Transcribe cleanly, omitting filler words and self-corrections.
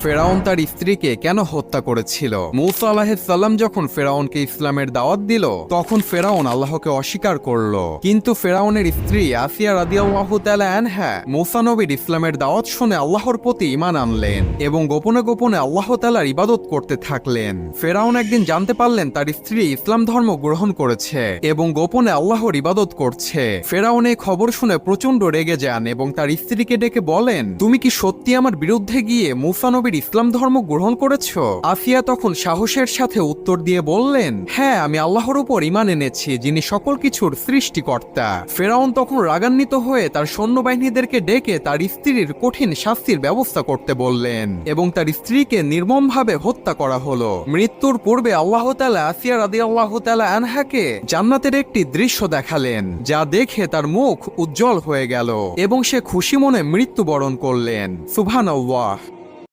ফেরাউন তার স্ত্রীকে কেন হত্যা করেছিল। মূসা আলাইহিস সালাম যখন ফেরাউনকে ইসলামের দাওয়াত দিল তখন ফেরাউন আল্লাহকে অস্বীকার করল, কিন্তু ফেরাউনের স্ত্রী আসিয়া রাদিয়াল্লাহু তাআলা আনহা মূসা নবীর ইসলামের দাওয়াত শুনে আল্লাহর প্রতি ঈমান আনলেন এবং গোপনে গোপনে আল্লাহ তাআলার ইবাদত করতে থাকলেন। ফেরাউন একদিন জানতে পারলেন তার স্ত্রী ইসলাম ধর্ম গ্রহণ করেছে এবং গোপনে আল্লাহর ইবাদত করছে। ফেরাউন এই খবর শুনে প্রচন্ড রেগে যান এবং তার স্ত্রীকে ডেকে বলেন, তুমি কি সত্যি আমার বিরুদ্ধে গিয়ে মূসা নবীর ইসলাম ধর্ম গ্রহণ করেছো? আসিয়া তখন সাহসের সাথে উত্তর দিয়ে বললেন, হ্যাঁ, আমি আল্লাহর উপর ঈমান এনেছি, যিনি সকল কিছুর সৃষ্টিকর্তা। ফেরাউন তখন রাগান্বিত হয়ে তার সৈন্যবাহিনীদেরকে ডেকে তার স্ত্রীর কঠিন শাস্তির ব্যবস্থা করতে বললেন এবং তার স্ত্রীকে নির্মমভাবে হত্যা করা হলো। মৃত্যুর পূর্বে আল্লাহ তাআলা আসিয়া রাদিয়াল্লাহু তাআলা আনহাকে জান্নাতের একটি দৃশ্য দেখালেন, যা দেখে তার মুখ উজ্জ্বল হয়ে গেল এবং সে খুশি মনে মৃত্যুবরণ করলেন। সুবহানাল্লাহ।